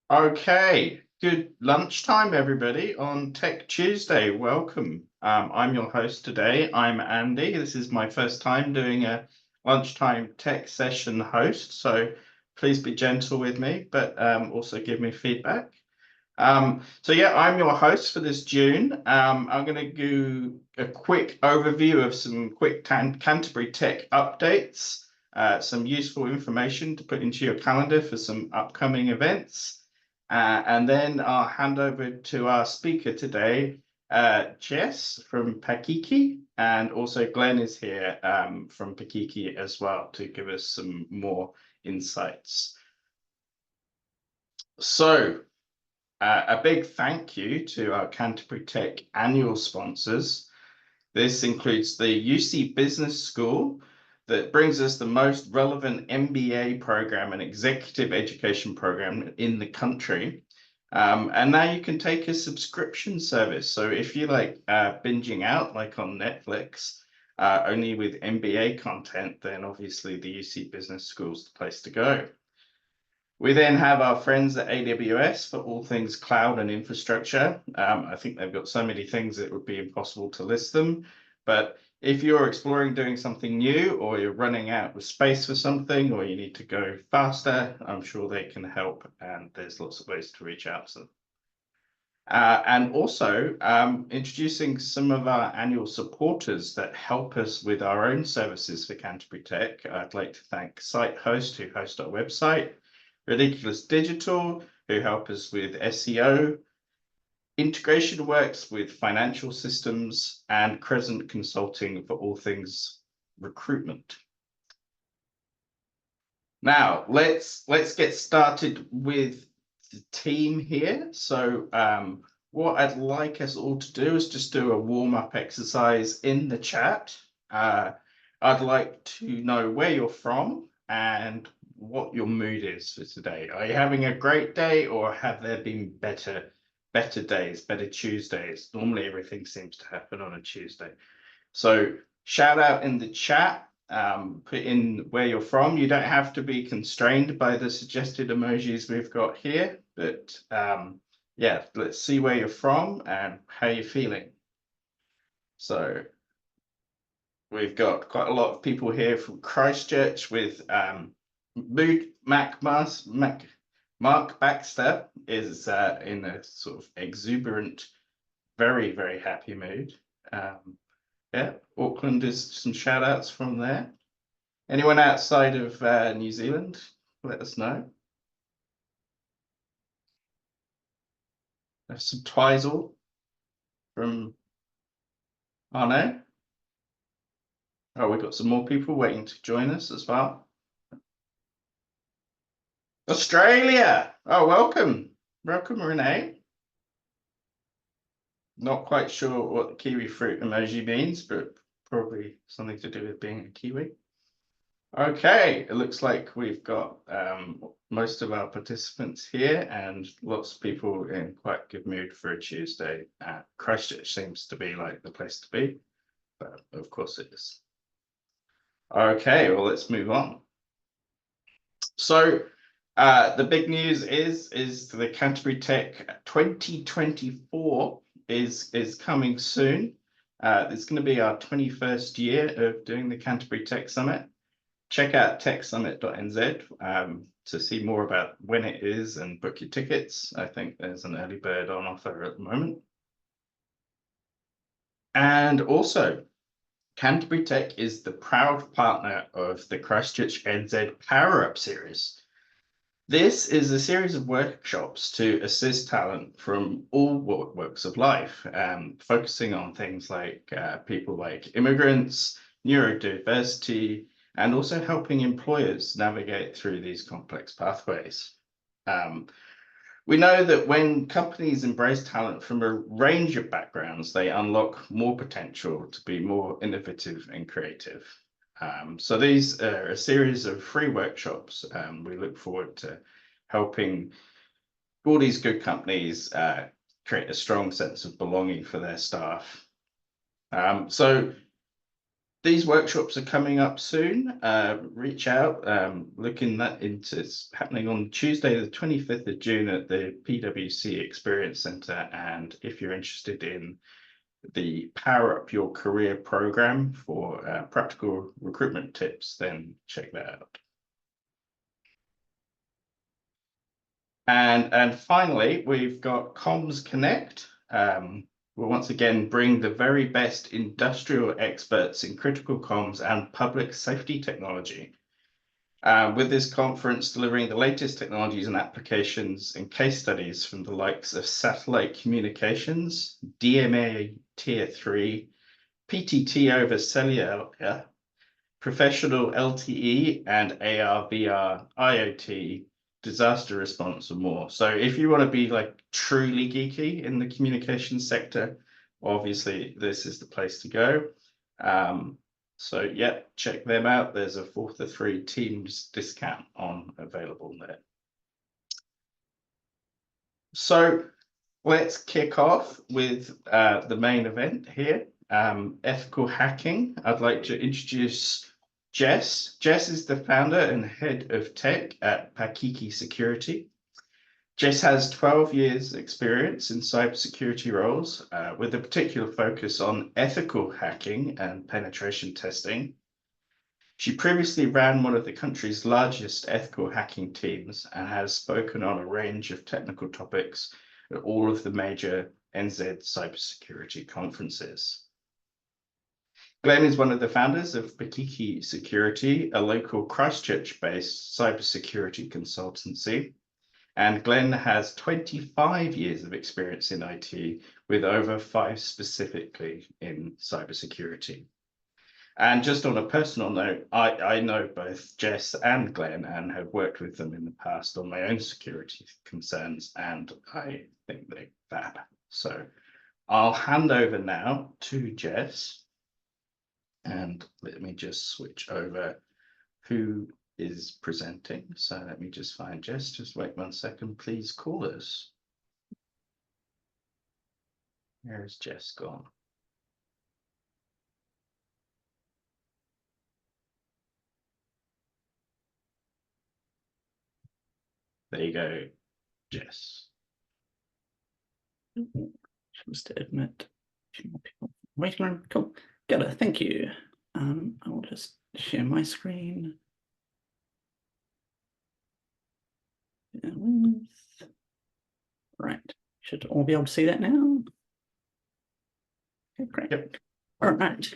Okay, good lunchtime, everybody, on Tech Tuesday. Welcome. I'm your host today. I'm Andy. This is my first time doing a lunchtime tech session host, so please be gentle with me, but also give me feedback. So yeah, I'm your host for this June. I'm going to do a quick overview of some quick Canterbury tech updates, some useful information to put into your calendar for some upcoming events. And then I'll hand over to our speaker today, Jess from Pākiki, and also Glenn is here from Pākiki as well to give us some more insights. So, a big thank you to our Canterbury Tech annual sponsors. This includes the UC Business School that brings us the most relevant MBA program and executive education program in the country. And now you can take a subscription service. So if you like binging out like on Netflix, only with MBA content, then obviously the UC Business School is the place to go. We then have our friends at AWS for all things cloud and infrastructure. I think they've got so many things it would be impossible to list them. But if you're exploring doing something new, or you're running out of space for something, or you need to go faster, I'm sure they can help. And there's lots of ways to reach out to them. And also introducing some of our annual supporters that help us with our own services for Canterbury Tech. I'd like to thank SiteHost, who host our website, Ridiculous Digital, who help us with SEO, Integration Works with financial systems, and Crescent Consulting for all things recruitment. Now, let's get started with the team here. So what I'd like us all to do is just do a warm-up exercise in the chat. I'd like to know where you're from and what your mood is for today. Are you having a great day, or have there been better days, better Tuesdays? Normally everything seems to happen on a Tuesday. So shout out in the chat, put in where you're from. You don't have to be constrained by the suggested emojis we've got here, but yeah, let's see where you're from and how you're feeling. So we've got quite a lot of people here from Christchurch with Mark Baxter is in a sort of exuberant, very, very happy mood. Yeah, Auckland is some shout outs from there. Anyone outside of New Zealand, let us know. There's some Twizel from Arno. Oh, we've got some more people waiting to join us as well. Australia. Oh, welcome. Welcome, Renee. Not quite sure what the kiwi fruit emoji means, but probably something to do with being a kiwi. Okay, it looks like we've got most of our participants here and lots of people in quite good mood for a Tuesday. Christchurch seems to be like the place to be, but of course it is. Okay, well, let's move on. So the big news is the Canterbury Tech 2024 is coming soon. It's going to be our 21st year of doing the Canterbury Tech Summit. Check out techsummit.nz to see more about when it is and book your tickets. I think there's an early bird on offer at the moment. And also, Canterbury Tech is the proud partner of the Christchurch NZ Power Up series. This is a series of workshops to assist talent from all walks of life, focusing on things like people like immigrants, neurodiversity, and also helping employers navigate through these complex pathways. We know that when companies embrace talent from a range of backgrounds, they unlock more potential to be more innovative and creative. So these are a series of free workshops. We look forward to helping all these good companies create a strong sense of belonging for their staff. So These workshops are coming up soon. Reach out, looking that into it's happening on Tuesday, the 25th of June at the PwC Experience Centre. And if you're interested in the Power Up Your Career program for practical recruitment tips, then check that out. And finally, we've got Comms Connect. We'll once again bring the very best industrial experts in critical comms and public safety technology. With this conference delivering the latest technologies and applications and case studies from the likes of satellite communications, DMA Tier 3, PTT over cellular, professional LTE and AR, VR, IoT, disaster response and more. So if you want to be like truly geeky in the communications sector, obviously this is the place to go. So yeah, check them out. There's a 4 to 3 teams discount on available there. So let's kick off with the main event here, ethical hacking. I'd like to introduce Jess. Jess is the founder and head of tech at Pākiki Security. Jess has 12 years experience in cybersecurity roles with a particular focus on ethical hacking and penetration testing. She previously ran one of the country's largest ethical hacking teams and has spoken on a range of technical topics at all of the major NZ cybersecurity conferences. Glenn is one of the founders of Pākiki Security, a local Christchurch-based cybersecurity consultancy. And Glenn has 25 years of experience in IT, with over 5 specifically in cybersecurity. And just on a personal note, I know both Jess and Glenn and have worked with them in the past on my own security concerns, and I think they're fab. So I'll hand over now to Jess. And let me just switch over who is presenting. So let me just find Jess. Just wait 1 second, please call us. Where is Jess gone? There you go, Jess. Just to admit, a few more people waiting room. Cool. Got it. Thank you. I will just share my screen. Right. Should all be able to see that now? Okay, great. Yep. All right.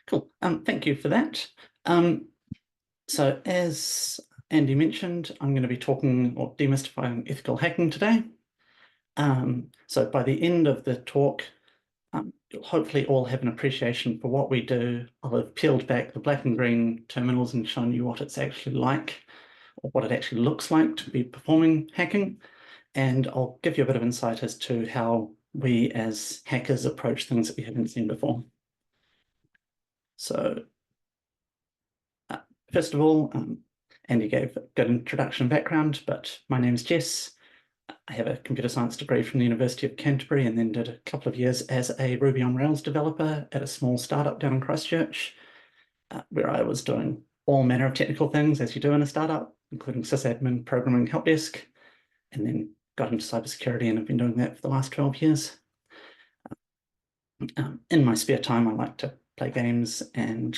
Cool. Thank you for that. So as Andy mentioned, I'm going to be talking or demystifying ethical hacking today. So by the end of the talk, you'll hopefully all have an appreciation for what we do. I'll have peeled back the black and green terminals and shown you what it's actually like, or what it actually looks like to be performing hacking. And I'll give you a bit of insight as to how we as hackers approach things that we haven't seen before. So first of all, Andy gave a good introduction background, but my name's Jess. I have a computer science degree from the University of Canterbury and then did a couple of years as a Ruby on Rails developer at a small startup down in Christchurch, where I was doing all manner of technical things as you do in a startup, including sysadmin, programming, help desk, and then got into cybersecurity and have been doing that for the last 12 years. In my spare time, I like to play games and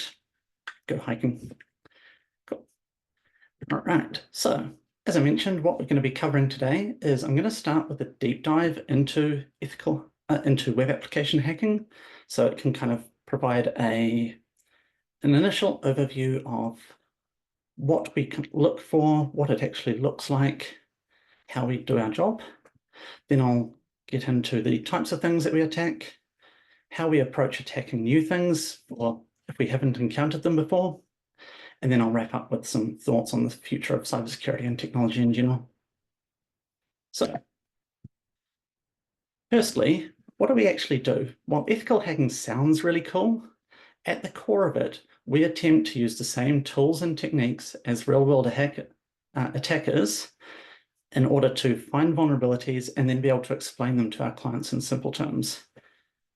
go hiking. Cool. All right, so as I mentioned, what we're going to be covering today is I'm going to start with a deep dive into into web application hacking, so it can kind of provide an initial overview of what we can look for, what it actually looks like, how we do our job. Then I'll get into the types of things that we attack, how we approach attacking new things, or if we haven't encountered them before. And then I'll wrap up with some thoughts on the future of cybersecurity and technology in general. So, firstly, what do we actually do? Well, ethical hacking sounds really cool. At the core of it, we attempt to use the same tools and techniques as real-world attackers in order to find vulnerabilities and then be able to explain them to our clients in simple terms.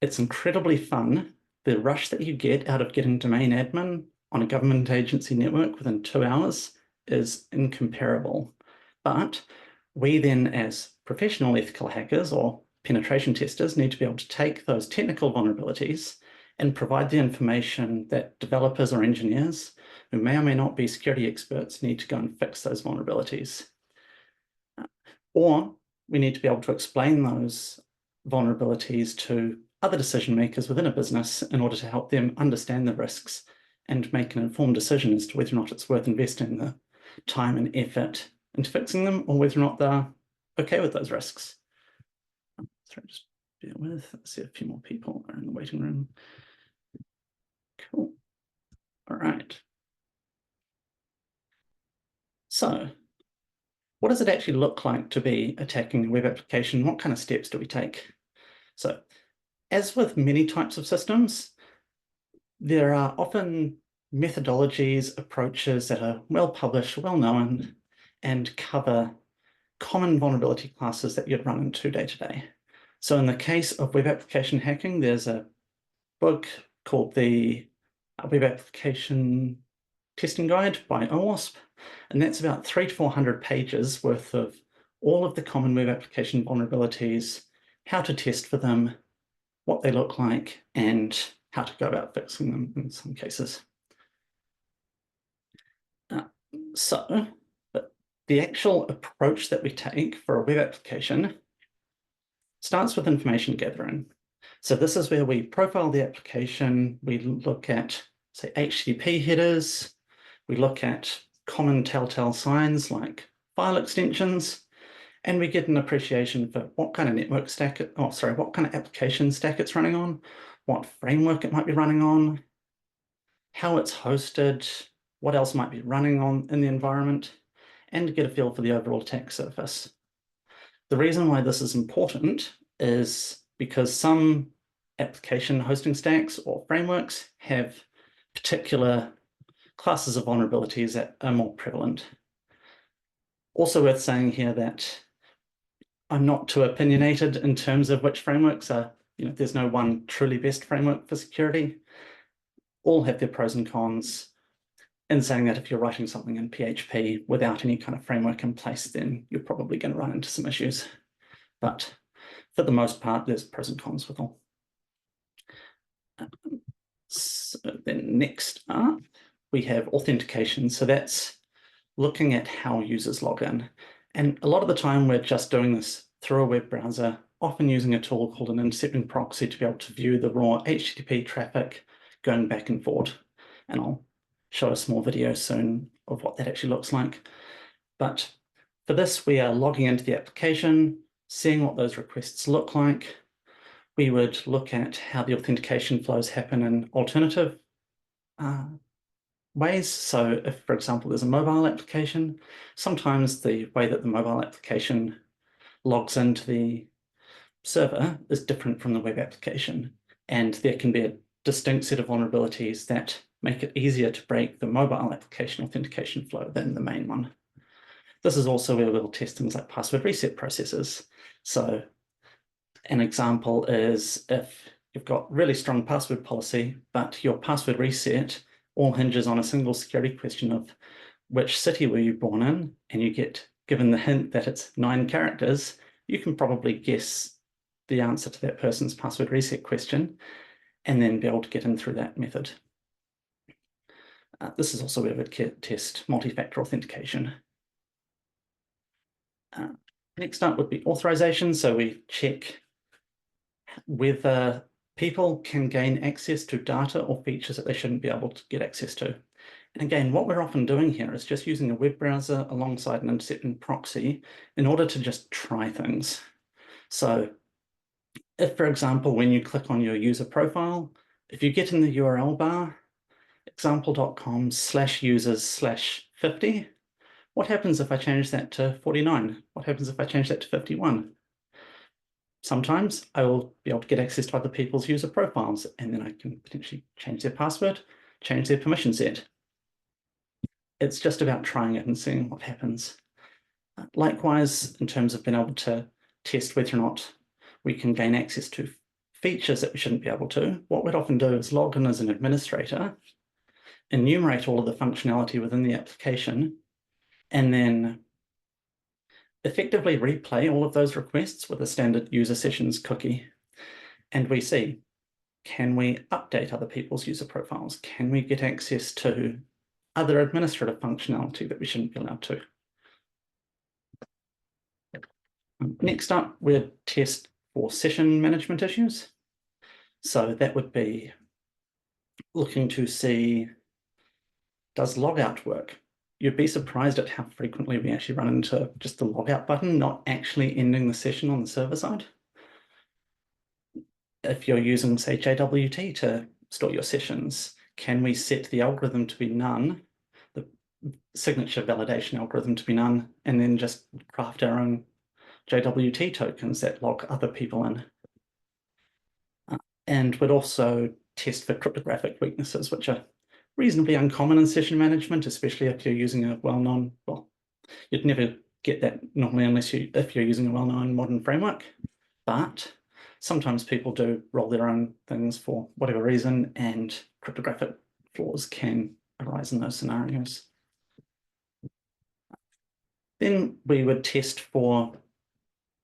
It's incredibly fun, the rush that you get out of getting domain admin on a government agency network within 2 hours is incomparable. But we then, as professional ethical hackers or penetration testers, need to be able to take those technical vulnerabilities and provide the information that developers or engineers who may or may not be security experts need to go and fix those vulnerabilities. Or we need to be able to explain those vulnerabilities to other decision makers within a business in order to help them understand the risks and make an informed decision as to whether or not it's worth investing the time and effort into fixing them, or whether or not they're okay with those risks. Sorry, just bear with. Let's see, a few more people are in the waiting room. Cool. All right. So what does it actually look like to be attacking a web application? What kind of steps do we take? So as with many types of systems, there are often methodologies, approaches that are well published, well known, and cover common vulnerability classes that you'd run into day to day. So in the case of web application hacking, there's a book called the Web Application Testing Guide by OWASP, and that's about 300 to 400 pages worth of all of the common web application vulnerabilities, how to test for them, what they look like, and how to go about fixing them in some cases. But the actual approach that we take for a web application starts with information gathering. So this is where we profile the application, we look at, say, HTTP headers, we look at common telltale signs like file extensions, and we get an appreciation for what kind of network stack, what kind of application stack it's running on, what framework it might be running on, how it's hosted, what else might be running on in the environment, and get a feel for the overall attack surface. The reason why this is important is because some application hosting stacks or frameworks have particular classes of vulnerabilities that are more prevalent. Also worth saying here that I'm not too opinionated in terms of which frameworks are, there's no one truly best framework for security. All have their pros and cons. In saying that, if you're writing something in PHP without any kind of framework in place, then you're probably going to run into some issues. But for the most part, there's pros and cons with all. So then next up, we have authentication. So that's looking at how users log in. And a lot of the time, we're just doing this through a web browser, often using a tool called an intercepting proxy to be able to view the raw HTTP traffic going back and forth. And I'll show a small video soon of what that actually looks like. But for this, we are logging into the application, seeing what those requests look like. We would look at how the authentication flows happen in alternative ways. So if, for example, there's a mobile application, sometimes the way that the mobile application logs into the server is different from the web application. And there can be a distinct set of vulnerabilities that make it easier to break the mobile application authentication flow than the main one. This is also where we'll test things like password reset processes. So an example is if you've got really strong password policy, but your password reset all hinges on a single security question of which city were you born in, and you get given the hint that it's 9 characters, you can probably guess the answer to that person's password reset question and then be able to get in through that method. This is also where we would test multi-factor authentication. Next up would be authorization. So we check whether people can gain access to data or features that they shouldn't be able to get access to. And again, what we're often doing here is just using a web browser alongside an intercepting proxy in order to just try things. So if, for example, when you click on your user profile, if you get in the URL bar, example.com/users/50, what happens if I change that to 49? What happens if I change that to 51? Sometimes I will be able to get access to other people's user profiles, and then I can potentially change their password, change their permission set. It's just about trying it and seeing what happens. Likewise, in terms of being able to test whether or not we can gain access to features that we shouldn't be able to, what we'd often do is log in as an administrator, enumerate all of the functionality within the application, and then effectively replay all of those requests with a standard user sessions cookie. And we see, can we update other people's user profiles? Can we get access to other administrative functionality that we shouldn't be allowed to? Next up, we'd test for session management issues. So that would be looking to see, does logout work? You'd be surprised at how frequently we actually run into just the logout button, not actually ending the session on the server side. If you're using, say, JWT to store your sessions, can we set the algorithm to be none, the signature validation algorithm to be none, and then just craft our own JWT tokens that log other people in? And we'd also test for cryptographic weaknesses, which are reasonably uncommon in session management, especially if you're using a well-known, well, you'd never get that normally if you're using a well-known modern framework, but sometimes people do roll their own things for whatever reason, and cryptographic flaws can arise in those scenarios. Then we would test for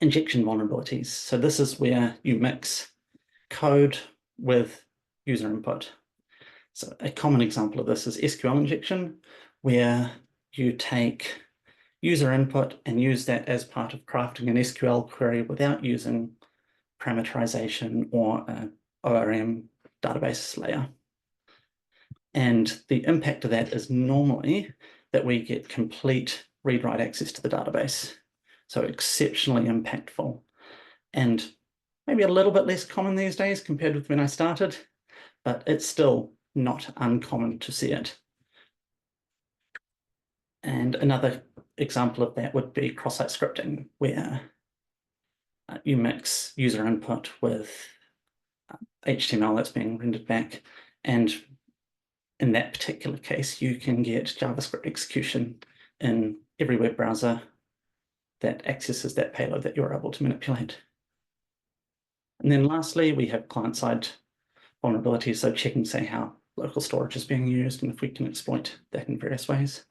injection vulnerabilities. So this is where you mix code with user input. So a common example of this is SQL injection, where you take user input and use that as part of crafting an SQL query without using parameterization or an ORM database layer. And the impact of that is normally that we get complete read-write access to the database. So exceptionally impactful, and maybe a little bit less common these days compared with when I started, but it's still not uncommon to see it. And another example of that would be cross-site scripting, where you mix user input with HTML that's being rendered back. And in that particular case, you can get JavaScript execution in every web browser that accesses that payload that you're able to manipulate. And then lastly, we have client-side vulnerabilities, so checking, say, how local storage is being used and if we can exploit that in various ways,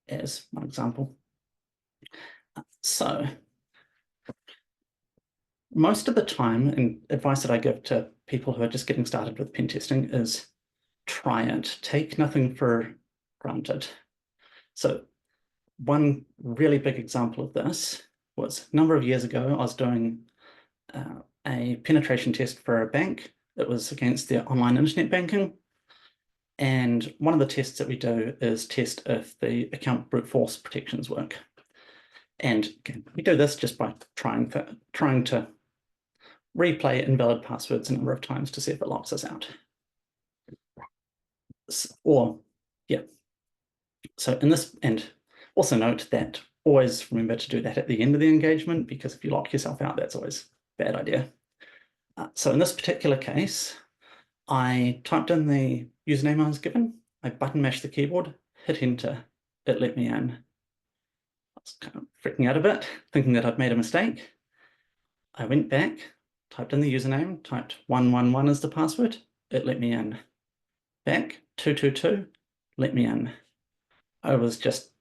as one example. So most of the time, and advice that I give to people who are just getting started with pen testing is try it. Take nothing for granted. So one really big example of this was a number of years ago, I was doing a penetration test for a bank. It was against their online internet banking. And one of the tests that we do is test if the account brute force protections work. And again, we do this just by trying to replay invalid passwords a number of times to see if it locks us out. So in this, and also note that always remember to do that at the end of the engagement, because if you lock yourself out, that's always a bad idea. So in this particular case, I typed in the username I was given, I button mashed the keyboard, hit enter, it let me in. I was kind of freaking out a bit, thinking that I'd made a mistake. I went back, typed in the username, typed 111 as the password, it let me in. Back, 222, let me in. I was just,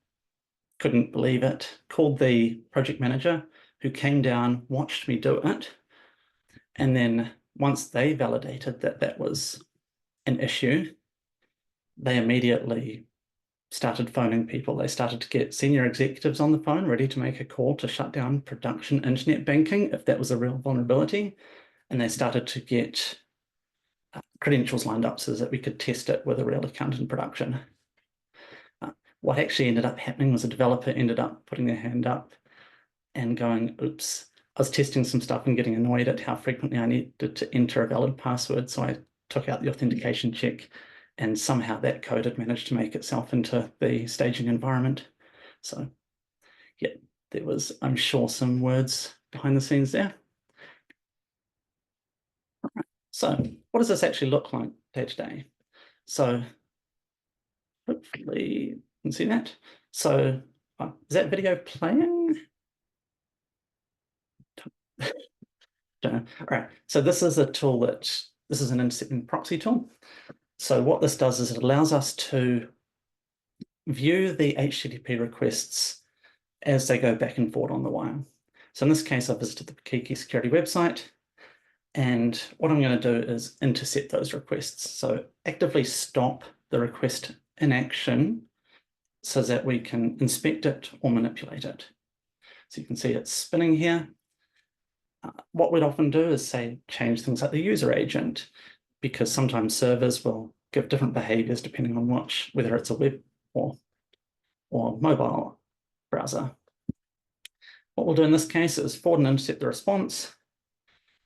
couldn't believe it. Called the project manager, who came down, watched me do it. And then once they validated that that was an issue, they immediately started phoning people. They started to get senior executives on the phone ready to make a call to shut down production internet banking if that was a real vulnerability. And they started to get credentials lined up so that we could test it with a real account in production. What actually ended up happening was a developer ended up putting their hand up and going, oops, I was testing some stuff and getting annoyed at how frequently I needed to enter a valid password. So I took out the authentication check, and somehow that code had managed to make itself into the staging environment. So yeah, there was, I'm sure, some words behind the scenes there. All right. So what does this actually look like day to day? So hopefully you can see that. So is that video playing? Don't All right, so this is a tool this is an intercepting proxy tool. So what this does is it allows us to view the HTTP requests as they go back and forth on the wire. So in this case, I visited the Pākiki Security website, and what I'm going to do is intercept those requests. So actively stop the request in action so that we can inspect it or manipulate it. So you can see it's spinning here. What we'd often do is say change things like the user agent, because sometimes servers will give different behaviors depending on whether it's a web or mobile browser. What we'll do in this case is forward and intercept the response,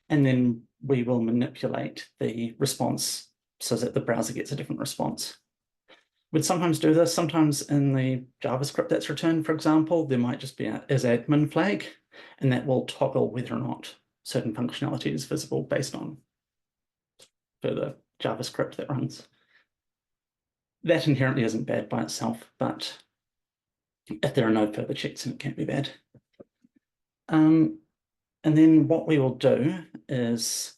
and then we will manipulate the response so that the browser gets a different response. We'd sometimes do this. Sometimes in the JavaScript that's returned, for example, there might just be a admin flag, and that will toggle whether or not certain functionality is visible based on further JavaScript that runs. That inherently isn't bad by itself, but if there are no further checks, then it can't be bad. And then what we will do is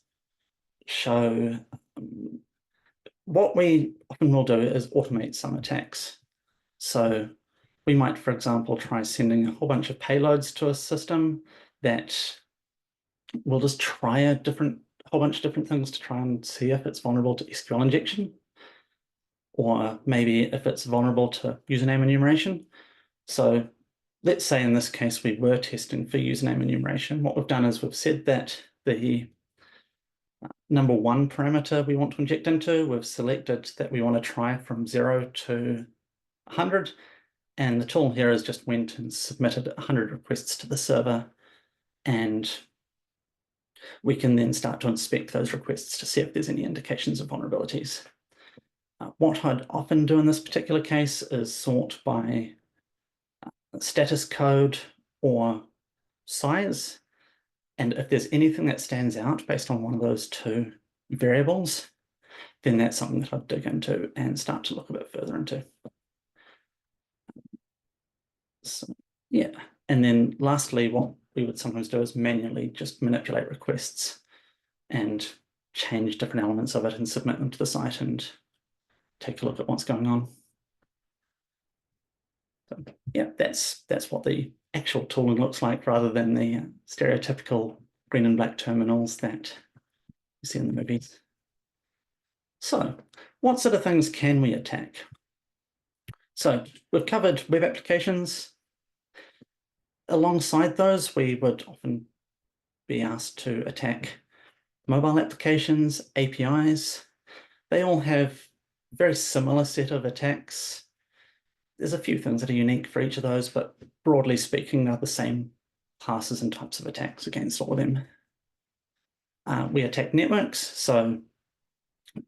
show what we often will do is automate some attacks. So we might, for example, try sending a whole bunch of payloads to a system that will just try a whole bunch of different things to try and see if it's vulnerable to SQL injection, or maybe if it's vulnerable to username enumeration. So let's say in this case we were testing for username enumeration. What we've done is we've said that the number one parameter we want to inject into, we've selected that we want to try from 0 to 100, and the tool here has just went and submitted 100 requests to the server, and we can then start to inspect those requests to see if there's any indications of vulnerabilities. What I'd often do in this particular case is sort by status code or size, and if there's anything that stands out based on one of those two variables, then that's something that I'd dig into and start to look a bit further into. So, yeah, and then lastly, what we would sometimes do is manually just manipulate requests and change different elements of it and submit them to the site and take a look at what's going on. So, yeah, that's what the actual tooling looks like, rather than the stereotypical green and black terminals that you see in the movies. So what sort of things can we attack? So we've covered web applications. Alongside those, we would often be asked to attack mobile applications, APIs. They all have a very similar set of attacks. There's a few things that are unique for each of those, but broadly speaking, they're the same classes and types of attacks against all of them. We attack networks, so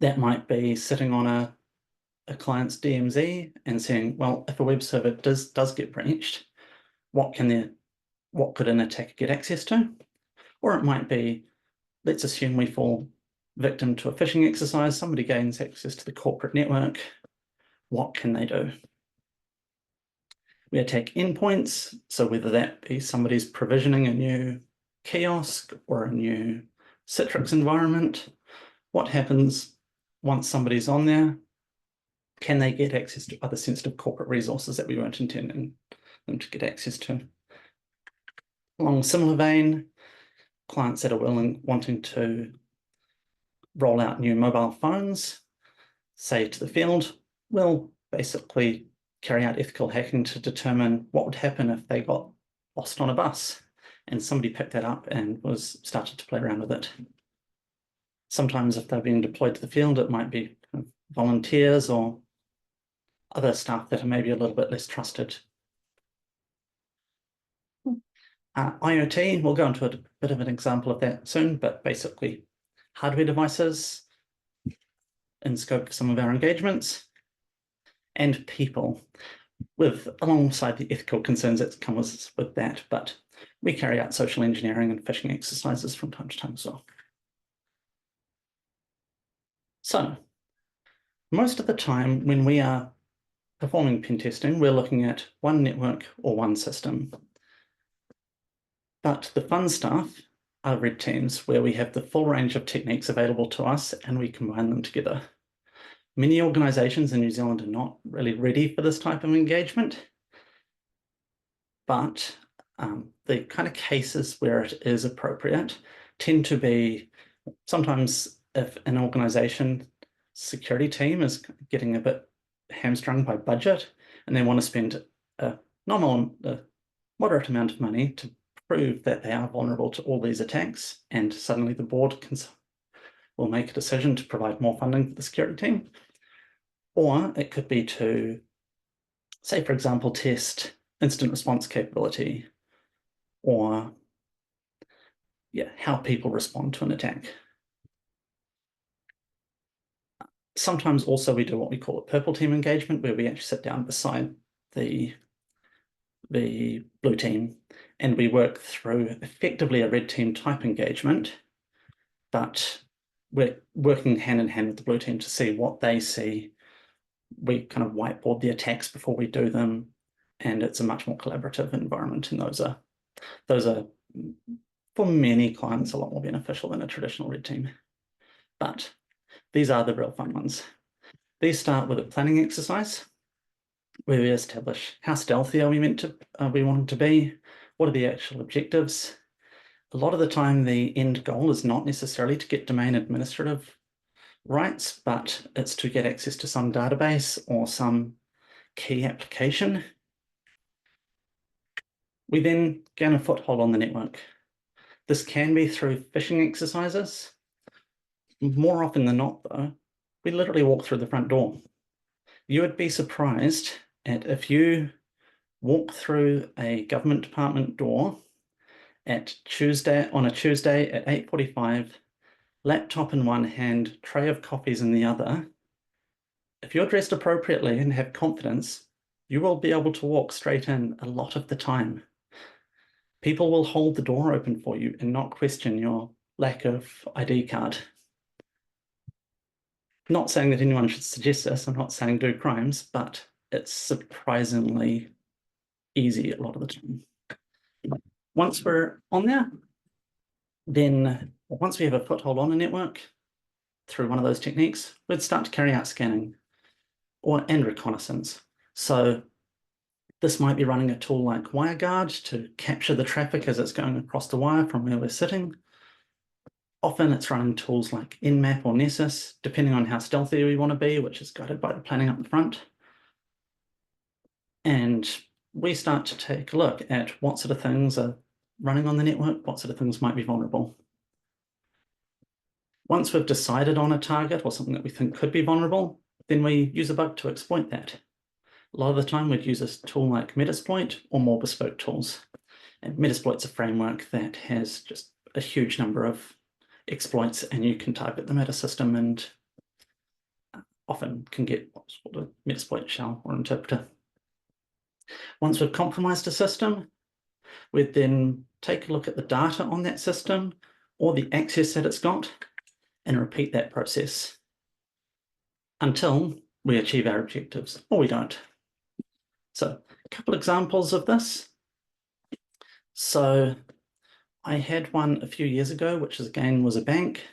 that might be sitting on a client's DMZ and saying, well, if a web server does get breached, what could an attacker get access to? Or it might be, let's assume we fall victim to a phishing exercise, somebody gains access to the corporate network, what can they do? We attack endpoints, so whether that be somebody's provisioning a new kiosk or a new Citrix environment, what happens once somebody's on there? Can they get access to other sensitive corporate resources that we weren't intending them to get access to? Along a similar vein, clients that are wanting to roll out new mobile phones, say to the field, will basically carry out ethical hacking to determine what would happen if they got lost on a bus and somebody picked that up and started to play around with it. Sometimes if they're being deployed to the field, it might be volunteers or other staff that are maybe a little bit less trusted. IoT, we'll go into a bit of an example of that soon, but basically hardware devices in scope for some of our engagements, and people, alongside the ethical concerns that come with that, but we carry out social engineering and phishing exercises from time to time as well. So most of the time when we are performing pen testing, we're looking at one network or one system. But the fun stuff are red teams, where we have the full range of techniques available to us and we combine them together. Many organizations in New Zealand are not really ready for this type of engagement, but the kind of cases where it is appropriate tend to be sometimes if an organization security team is getting a bit hamstrung by budget and they want to spend a moderate amount of money to prove that they are vulnerable to all these attacks, and suddenly the board will make a decision to provide more funding for the security team. Or it could be to, say, for example, test incident response capability, or how people respond to an attack. Sometimes also we do what we call a purple team engagement, where we actually sit down beside the blue team and we work through effectively a red team type engagement, but we're working hand in hand with the blue team to see what they see. We kind of whiteboard the attacks before we do them, and it's a much more collaborative environment, and those are for many clients a lot more beneficial than a traditional red team. But these are the real fun ones. These start with a planning exercise where we establish how stealthy are we want to be, what are the actual objectives. A lot of the time the end goal is not necessarily to get domain administrative rights, but it's to get access to some database or some key application. We then gain a foothold on the network. This can be through phishing exercises. More often than not, though, we literally walk through the front door. You would be surprised at if you walk through a government department door on a Tuesday at 8:45, laptop in one hand, tray of coffees in the other. If you're dressed appropriately and have confidence, you will be able to walk straight in a lot of the time. People will hold the door open for you and not question your lack of ID card. Not saying that anyone should suggest this, I'm not saying do crimes, but it's surprisingly easy a lot of the time. Once we're on there, then once we have a foothold on a network through one of those techniques, we'd start to carry out scanning and reconnaissance. So this might be running a tool like WireGuard to capture the traffic as it's going across the wire from where we're sitting. Often it's running tools like Nmap or Nessus, depending on how stealthy we want to be, which is guided by the planning up the front. And we start to take a look at what sort of things are running on the network, what sort of things might be vulnerable. Once we've decided on a target or something that we think could be vulnerable, then we use a bug to exploit that. A lot of the time we'd use a tool like Metasploit or more bespoke tools. And Metasploit's a framework that has just a huge number of exploits, and you can target them at a system and often can get what's called a Metasploit shell or interpreter. Once we've compromised a system, we'd then take a look at the data on that system or the access that it's got and repeat that process until we achieve our objectives, or we don't. So a couple examples of this. So I had one a few years ago, which again was a bank.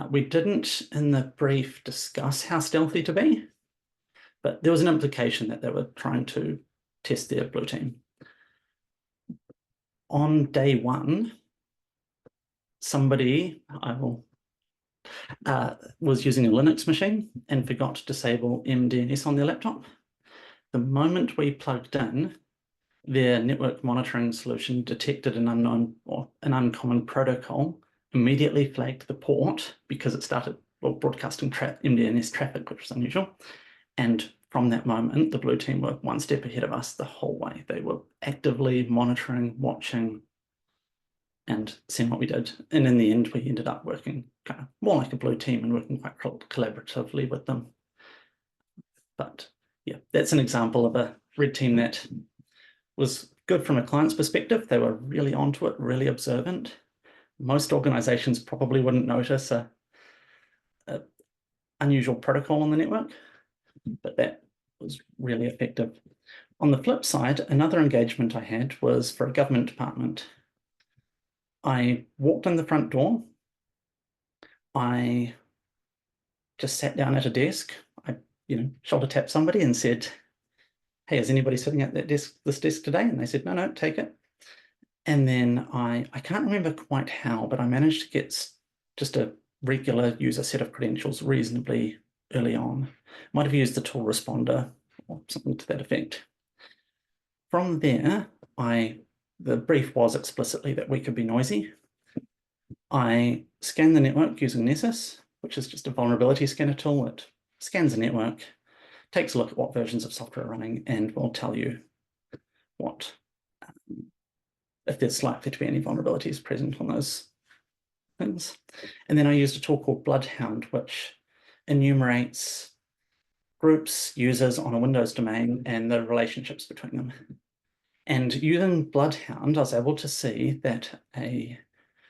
We didn't in the brief discuss how stealthy to be, but there was an implication that they were trying to test their blue team. On day one, somebody was using a Linux machine and forgot to disable MDNS on their laptop. The moment we plugged in, their network monitoring solution detected an unknown or an uncommon protocol, immediately flagged the port because it started broadcasting MDNS traffic, which was unusual. And from that moment, the blue team were one step ahead of us the whole way. They were actively monitoring, watching, and seeing what we did. And in the end, we ended up working kind of more like a blue team and working quite collaboratively with them. But yeah, that's an example of a red team that was good from a client's perspective. They were really onto it, really observant. Most organizations probably wouldn't notice a unusual protocol on the network, but that was really effective. On the flip side, another engagement I had was for a government department. I walked in the front door. I just sat down at a desk. I, shoulder tapped somebody and said, "Hey, is anybody sitting at this desk today?" And they said, "No, take it." And then I can't remember quite how, but I managed to get just a regular user set of credentials reasonably early on. Might have used the tool responder or something to that effect. From there, the brief was explicitly that we could be noisy. I scanned the network using Nessus, which is just a vulnerability scanner tool that scans the network, takes a look at what versions of software are running, and will tell you what if there's likely to be any vulnerabilities present on those things. And then I used a tool called Bloodhound, which enumerates groups, users on a Windows domain and the relationships between them. And using Bloodhound, I was able to see that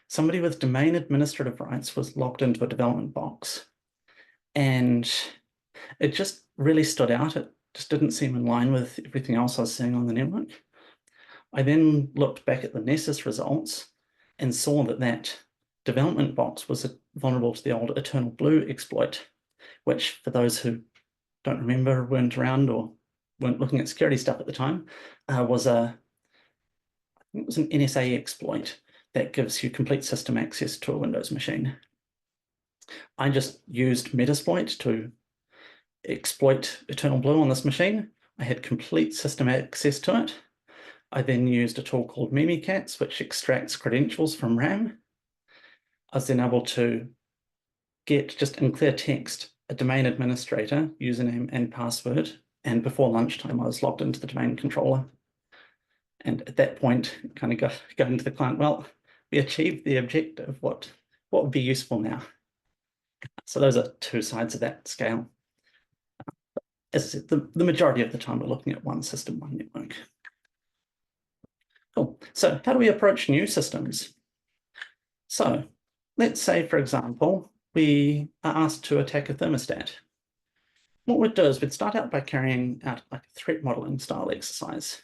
somebody with domain administrative rights was logged into a development box. And it just really stood out. It just didn't seem in line with everything else I was seeing on the network. I then looked back at the Nessus results and saw that development box was vulnerable to the old Eternal Blue exploit, which, for those who don't remember, weren't around or weren't looking at security stuff at the time, was an NSA exploit that gives you complete system access to a Windows machine. I just used Metasploit to exploit Eternal Blue on this machine. I had complete system access to it. I then used a tool called Mimikatz, which extracts credentials from RAM. I was then able to get, just in clear text, a domain administrator, username and password. And before lunchtime, I was logged into the domain controller. And at that point, kind of go into the client, well, we achieved the objective. What would be useful now? So those are two sides of that scale. As I said, the majority of the time, we're looking at one system, one network. Cool. So how do we approach new systems? So let's say, for example, we are asked to attack a thermostat. What we'd do is we'd start out by carrying out like a threat modeling style exercise.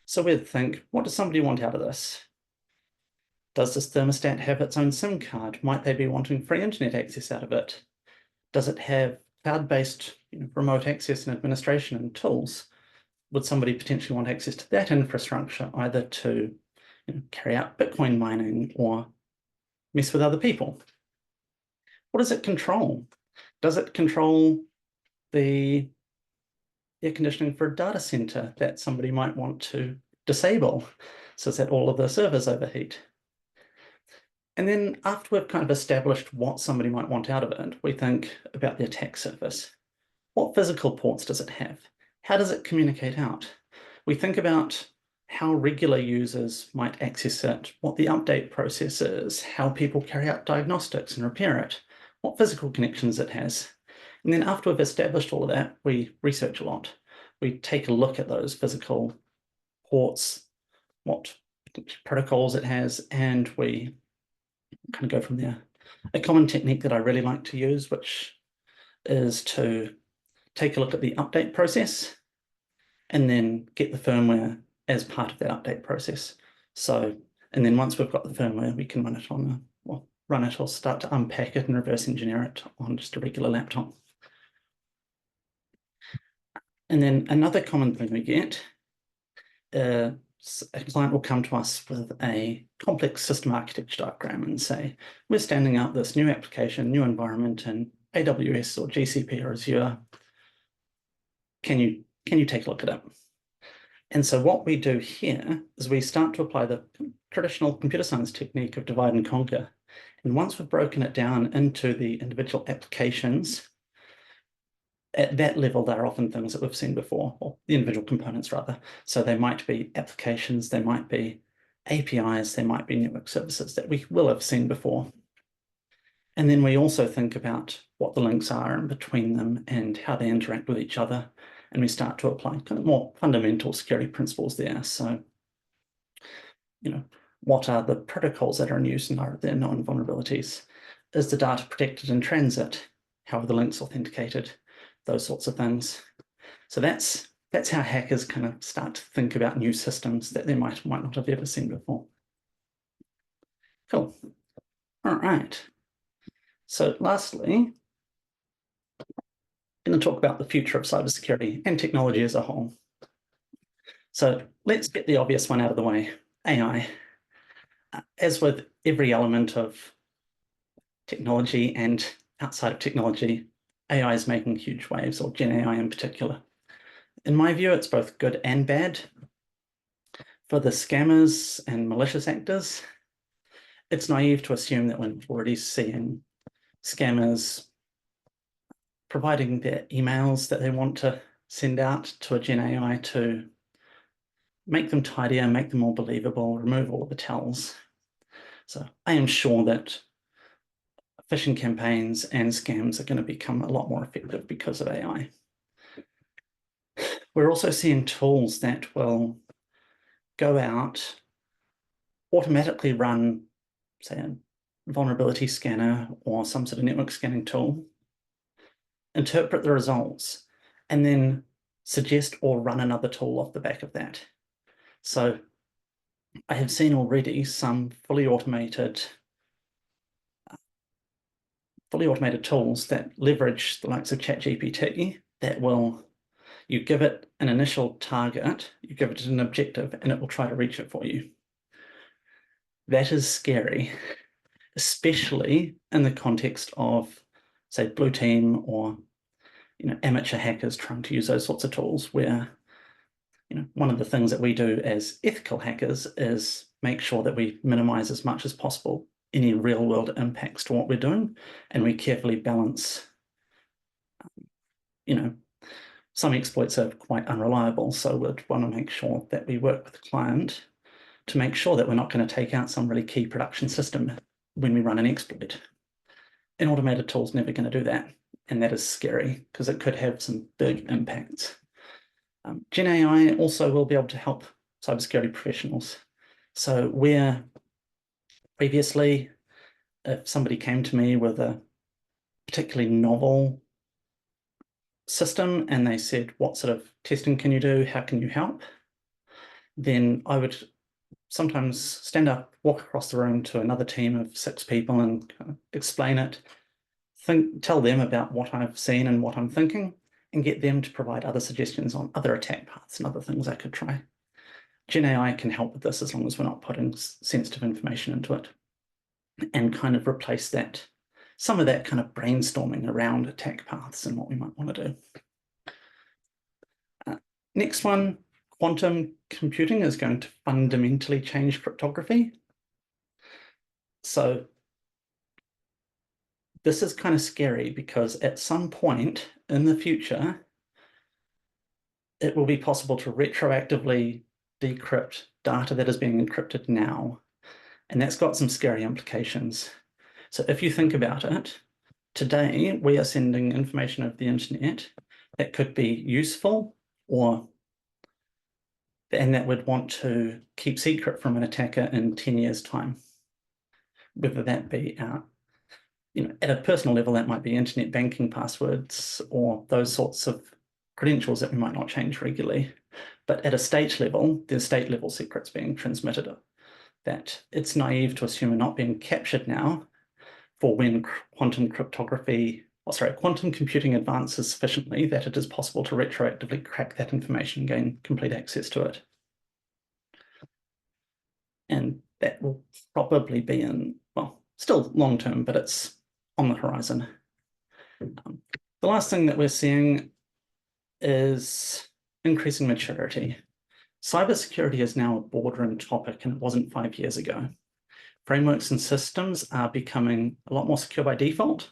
So we'd think, what does somebody want out of this? Does this thermostat have its own SIM card? Might they be wanting free internet access out of it? Does it have cloud-based remote access and administration and tools? Would somebody potentially want access to that infrastructure, either to carry out Bitcoin mining or mess with other people? What does it control? Does it control the air conditioning for a data center that somebody might want to disable so that all of the servers overheat? And then after we've kind of established what somebody might want out of it, we think about the attack surface. What physical ports does it have? How does it communicate out? We think about how regular users might access it, what the update process is, how people carry out diagnostics and repair it, what physical connections it has. And then after we've established all of that, we research a lot. We take a look at those physical ports, what protocols it has, and we kind of go from there. A common technique that I really like to use, which is to take a look at the update process and then get the firmware as part of that update process. So, and then once we've got the firmware, we can run it or start to unpack it and reverse engineer it on just a regular laptop. And then another common thing we get, a client will come to us with a complex system architecture diagram and say, we're standing up this new application, new environment in AWS or GCP or Azure. Can you take a look at it? And so what we do here is we start to apply the traditional computer science technique of divide and conquer. And once we've broken it down into the individual applications, at that level, they're often things that we've seen before, or the individual components rather. So they might be applications, they might be APIs, they might be network services that we will have seen before. And then we also think about what the links are in between them and how they interact with each other. And we start to apply kind of more fundamental security principles there. So, what are the protocols that are in use and are there known vulnerabilities? Is the data protected in transit? How are the links authenticated? Those sorts of things. So that's how hackers kind of start to think about new systems that they might not have ever seen before. Cool. All right. So lastly, I'm going to talk about the future of cybersecurity and technology as a whole. So let's get the obvious one out of the way, AI. As with every element of technology and outside of technology, AI is making huge waves, or Gen AI in particular. In my view, it's both good and bad. For the scammers and malicious actors, it's naive to assume that we're already seeing scammers providing their emails that they want to send out to a Gen AI to make them tidier, make them more believable, remove all of the tells. So I am sure that phishing campaigns and scams are going to become a lot more effective because of AI. We're also seeing tools that will go out, automatically run, say, a vulnerability scanner or some sort of network scanning tool, interpret the results, and then suggest or run another tool off the back of that. So I have seen already some fully automated tools that leverage the likes of ChatGPT that will, you give it an initial target, you give it an objective, and it will try to reach it for you. That is scary, especially in the context of, say, blue team or amateur hackers trying to use those sorts of tools where one of the things that we do as ethical hackers is make sure that we minimize as much as possible any real world impacts to what we're doing, and we carefully balance, some exploits are quite unreliable, so we'd want to make sure that we work with the client to make sure that we're not going to take out some really key production system when we run an exploit. An automated tool is never going to do that, and that is scary because it could have some big impacts. Gen AI also will be able to help cybersecurity professionals. So where previously, if somebody came to me with a particularly novel system and they said, what sort of testing can you do? How can you help? Then I would sometimes stand up, walk across the room to another team of 6 people and kind of explain it, tell them about what I've seen and what I'm thinking, and get them to provide other suggestions on other attack paths and other things I could try. Gen AI can help with this as long as we're not putting sensitive information into it, and kind of replace that, some of that kind of brainstorming around attack paths and what we might want to do. Next one, quantum computing is going to fundamentally change cryptography. So this is kind of scary because at some point in the future, it will be possible to retroactively decrypt data that is being encrypted now. And that's got some scary implications. So if you think about it, today we are sending information over the internet that could be useful and that would want to keep secret from an attacker in 10 years' time. Whether that be at a personal level, that might be internet banking passwords or those sorts of credentials that we might not change regularly. But at a state level, there's state level secrets being transmitted that it's naive to assume are not being captured now for when quantum computing advances sufficiently that it is possible to retroactively crack that information and gain complete access to it. And that will probably be still long term, but it's on the horizon. The last thing that we're seeing is increasing maturity. Cybersecurity is now a boardroom topic, and it wasn't 5 years ago. Frameworks and systems are becoming a lot more secure by default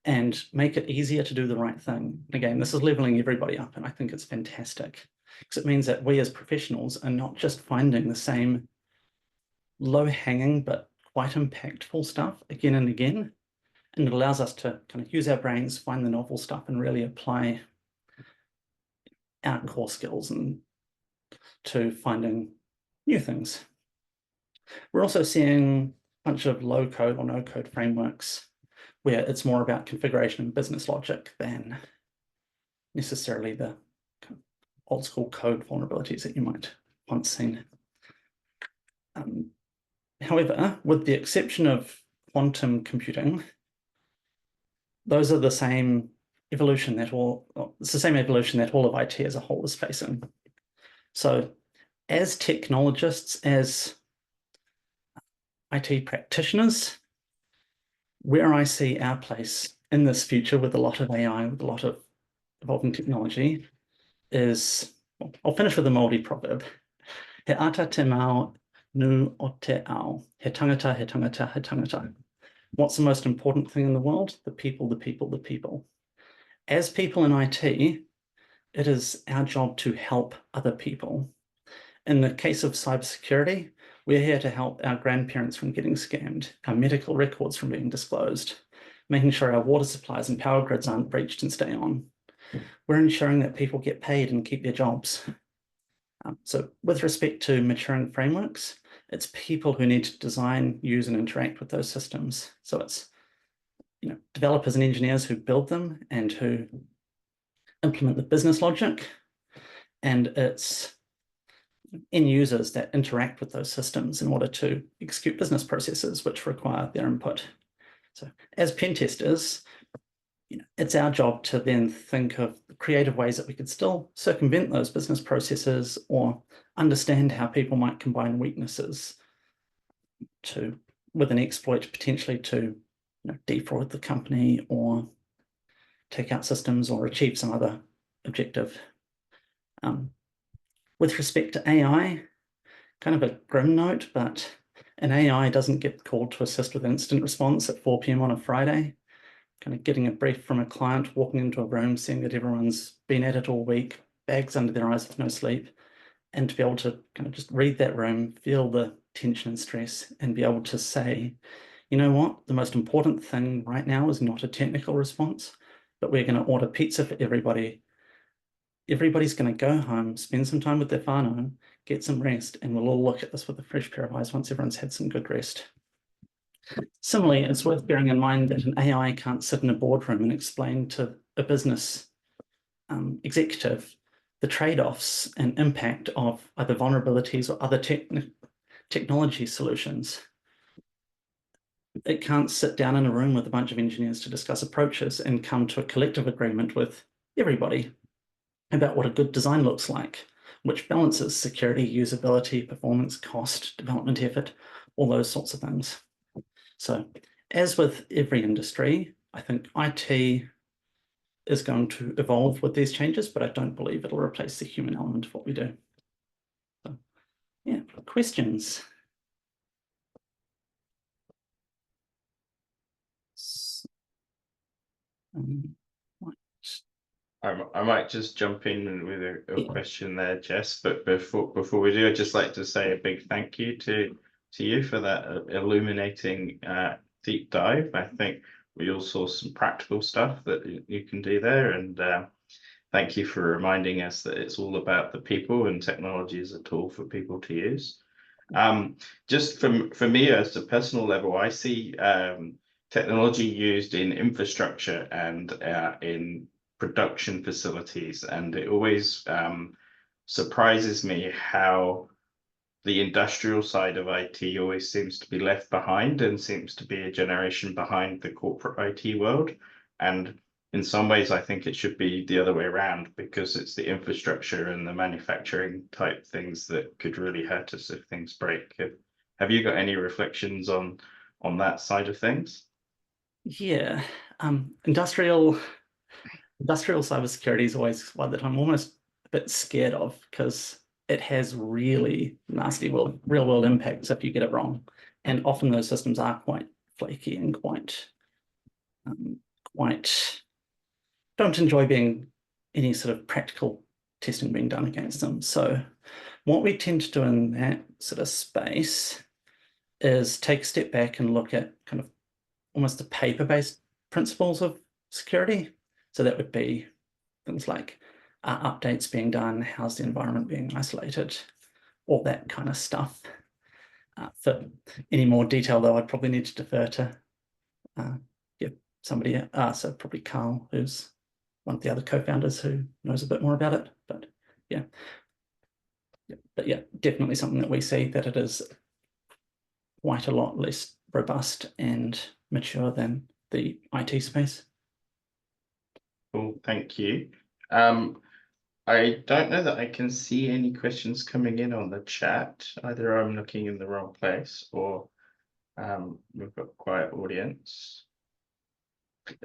and make it easier to do the right thing. Again, this is leveling everybody up, and I think it's fantastic because it means that we as professionals are not just finding the same low-hanging but quite impactful stuff again and again, and it allows us to kind of use our brains, find the novel stuff, and really apply our core skills and to finding new things. We're also seeing a bunch of low-code or no-code frameworks where it's more about configuration and business logic than necessarily the old-school code vulnerabilities that you might once seen. However, with the exception of quantum computing, those are the same evolution that it's the same evolution that all of IT as a whole is facing. So as technologists, as IT practitioners, where I see our place in this future with a lot of AI, with a lot of evolving technology, is, well, I'll finish with a Māori proverb. He ata te mao nu o te ao. He tangata, he tangata, he tangata. What's the most important thing in the world? The people, the people, the people. As people in IT, it is our job to help other people. In the case of cybersecurity, we're here to help our grandparents from getting scammed, our medical records from being disclosed, making sure our water supplies and power grids aren't breached and stay on. We're ensuring that people get paid and keep their jobs. So with respect to maturing frameworks, it's people who need to design, use, and interact with those systems. So it's developers and engineers who build them and who implement the business logic, and it's end users that interact with those systems in order to execute business processes which require their input. So as pen testers, it's our job to then think of creative ways that we could still circumvent those business processes or understand how people might combine weaknesses with an exploit potentially to defraud the company or take out systems or achieve some other objective. With respect to AI, kind of a grim note, but an AI doesn't get called to assist with instant response at 4 p.m. on a Friday. Kind of getting a brief from a client, walking into a room, seeing that everyone's been at it all week, bags under their eyes with no sleep, and to be able to kind of just read that room, feel the tension and stress, and be able to say, you know what, the most important thing right now is not a technical response, but we're going to order pizza for everybody. Everybody's going to go home, spend some time with their whānau, get some rest, and we'll all look at this with a fresh pair of eyes once everyone's had some good rest. Similarly, it's worth bearing in mind that an AI can't sit in a boardroom and explain to a business executive the trade-offs and impact of either vulnerabilities or other technology solutions. It can't sit down in a room with a bunch of engineers to discuss approaches and come to a collective agreement with everybody about what a good design looks like, which balances security, usability, performance, cost, development effort, all those sorts of things. So as with every industry, I think IT is going to evolve with these changes, but I don't believe it'll replace the human element of what we do. So, yeah, questions? I might just jump in with a question there, Jess. But before we do, I'd just like to say a big thank you to you for that illuminating deep dive. I think we all saw some practical stuff that you can do there, and thank you for reminding us that it's all about the people and technology is a tool for people to use. Just for me as a personal level, I see technology used in infrastructure and in production facilities, and it always surprises me how the industrial side of IT always seems to be left behind and seems to be a generation behind the corporate IT world. And in some ways, I think it should be the other way around, because it's the infrastructure and the manufacturing type things that could really hurt us if things break. Have you got any reflections on that side of things? Yeah, industrial cybersecurity is always one that I'm almost a bit scared of, because it has really nasty real world impacts if you get it wrong. And often those systems are quite flaky and quite don't enjoy being any sort of practical testing being done against them. So what we tend to do in that sort of space is take a step back and look at kind of almost the paper-based principles of security. So that would be things like updates being done, how's the environment being isolated, all that kind of stuff. For any more detail, though, I'd probably need to defer to somebody, so probably Carl, who's one of the other co-founders who knows a bit more about it. But yeah, definitely something that we see that it is quite a lot less robust and mature than the IT space. Cool, thank you. I don't know that I can see any questions coming in on the chat. Either I'm looking in the wrong place or we've got a quiet audience.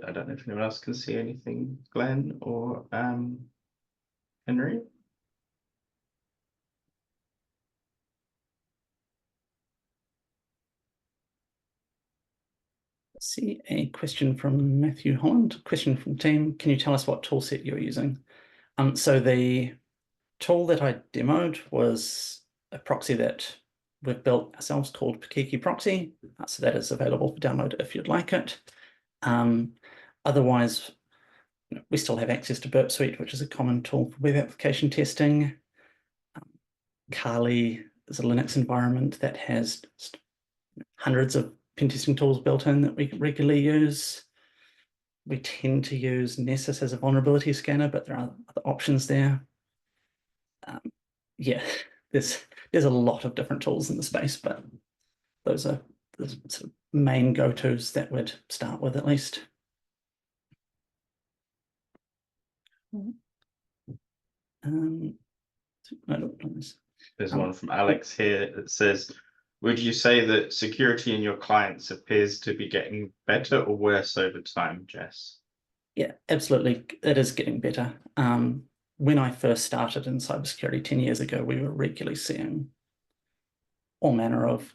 I don't know if anyone else can see anything, Glenn or Henry. See a question from Matthew Holland. Question from team. Can you tell us what tool set you're using? So the tool that I demoed was a proxy that we've built ourselves called Pākiki Proxy. So that is available for download if you'd like it. Otherwise, we still have access to Burp Suite, which is a common tool for web application testing. Kali is a Linux environment that has hundreds of pen testing tools built in that we regularly use. We tend to use Nessus as a vulnerability scanner, but there are other options there. Yeah, there's a lot of different tools in the space, but those are the sort of main go-tos that would start with at least. There's one from Alex here that says, would you say that security in your clients appears to be getting better or worse over time, Jess? Yeah, absolutely. It is getting better. When I first started in cybersecurity 10 years ago, we were regularly seeing all manner of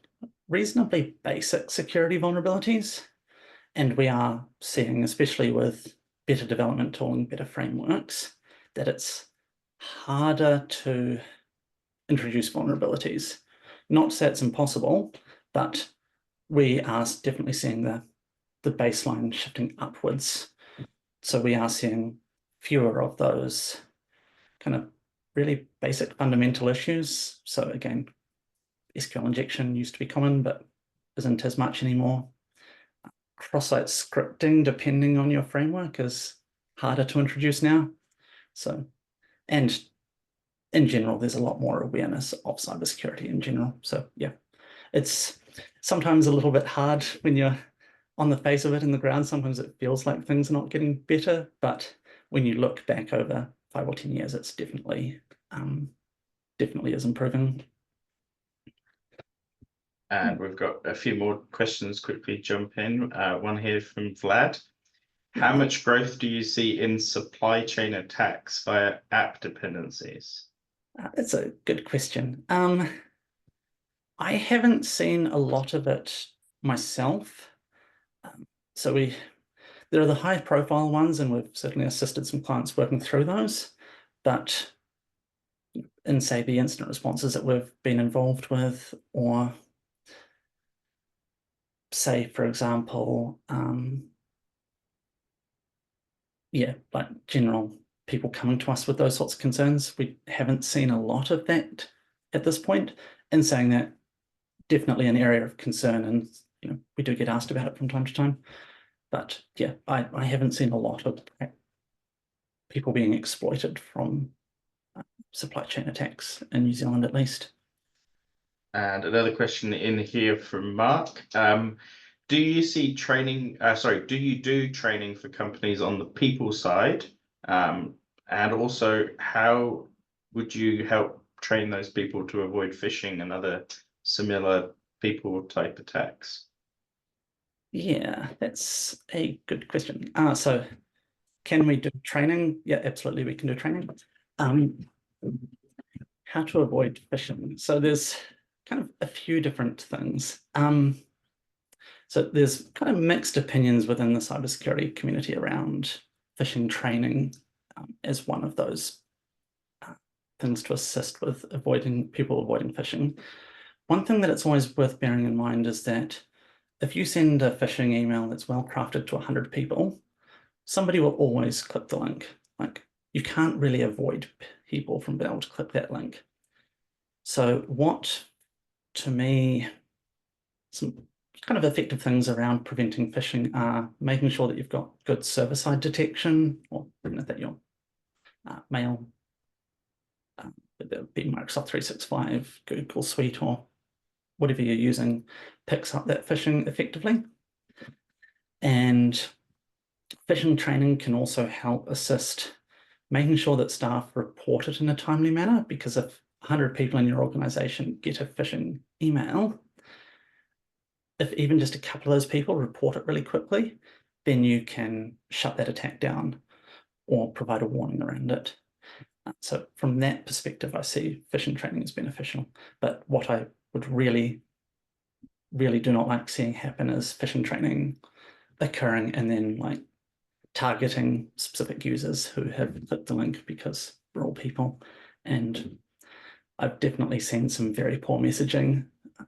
reasonably basic security vulnerabilities. And we are seeing, especially with better development tooling, better frameworks, that it's harder to introduce vulnerabilities. Not to say it's impossible, but we are definitely seeing the baseline shifting upwards. So we are seeing fewer of those kind of really basic fundamental issues. So again, SQL injection used to be common, but isn't as much anymore. Cross-site scripting, depending on your framework, is harder to introduce now. So, and in general, there's a lot more awareness of cybersecurity in general. So yeah, it's sometimes a little bit hard when you're on the face of it in the ground. Sometimes it feels like things are not getting better, but when you look back over 5 or 10 years, it's definitely is improving. And we've got a few more questions quickly jump in. One here from Vlad. How much growth do you see in supply chain attacks via app dependencies? That's a good question. I haven't seen a lot of it myself. So there are the high profile ones, and we've certainly assisted some clients working through those. But in, say, the incident responses that we've been involved with, or say, for example, yeah, like general people coming to us with those sorts of concerns, we haven't seen a lot of that at this point. In saying that, definitely an area of concern, and we do get asked about it from time to time. But yeah, I haven't seen a lot of people being exploited from supply chain attacks in New Zealand, at least. And another question in here from Mark. Do you see training, do you do training for companies on the people side? And also, how would you help train those people to avoid phishing and other similar people type attacks? Yeah, that's a good question. So can we do training? Yeah, absolutely, we can do training. How to avoid phishing. So there's kind of a few different things. So there's kind of mixed opinions within the cybersecurity community around phishing training as one of those things to assist with avoiding phishing. One thing that it's always worth bearing in mind is that if you send a phishing email that's well crafted to 100 people, somebody will always click the link. Like, you can't really avoid people from being able to click that link. So what, to me, some kind of effective things around preventing phishing are making sure that you've got good server-side detection, or that your mail, whether it be Microsoft 365, Google Suite, or whatever you're using picks up that phishing effectively. And phishing training can also help assist making sure that staff report it in a timely manner, because if 100 people in your organization get a phishing email, if even just a couple of those people report it really quickly, then you can shut that attack down or provide a warning around it. So from that perspective, I see phishing training as beneficial. But what I would really do not like seeing happen is phishing training occurring and then like targeting specific users who have clicked the link, because we're all people. And I've definitely seen some very poor messaging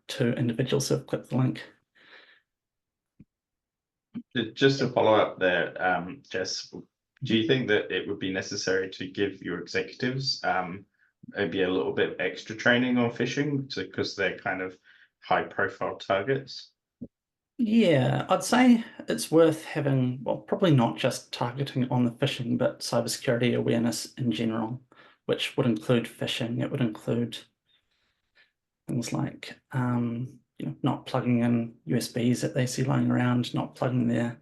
to individuals who have clicked the link. Just to follow up there, Jess, do you think that it would be necessary to give your executives maybe a little bit extra training on phishing, because they're kind of high profile targets? Yeah, I'd say it's worth having, well, probably not just targeting on the phishing, but cybersecurity awareness in general, which would include phishing. It would include things like, not plugging in USBs that they see lying around, not plugging their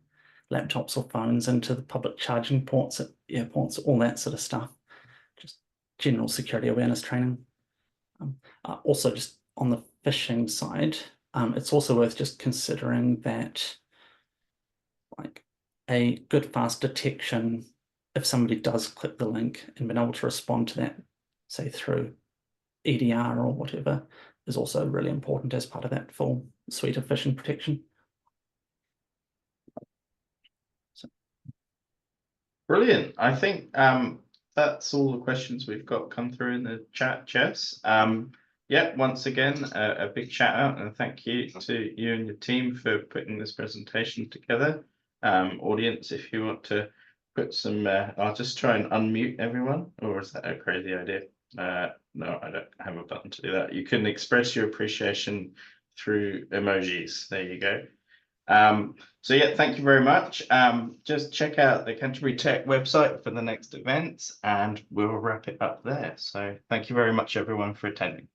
laptops or phones into the public charging ports at airports, all that sort of stuff. Just general security awareness training. Also, just on the phishing side, it's also worth just considering that like a good fast detection, if somebody does click the link, and being able to respond to that, say through EDR or whatever, is also really important as part of that full suite of phishing protection. So. Brilliant. I think that's all the questions we've got come through in the chat, Jess. Yeah, once again, a big shout out and thank you to you and your team for putting this presentation together. Audience, if you want to put some, I'll just try and unmute everyone, or is that a crazy idea? No, I don't have a button to do that. You can express your appreciation through emojis. There you go. So yeah, thank you very much. Just check out the Canterbury Tech website for the next events, and we'll wrap it up there. So thank you very much, everyone, for attending.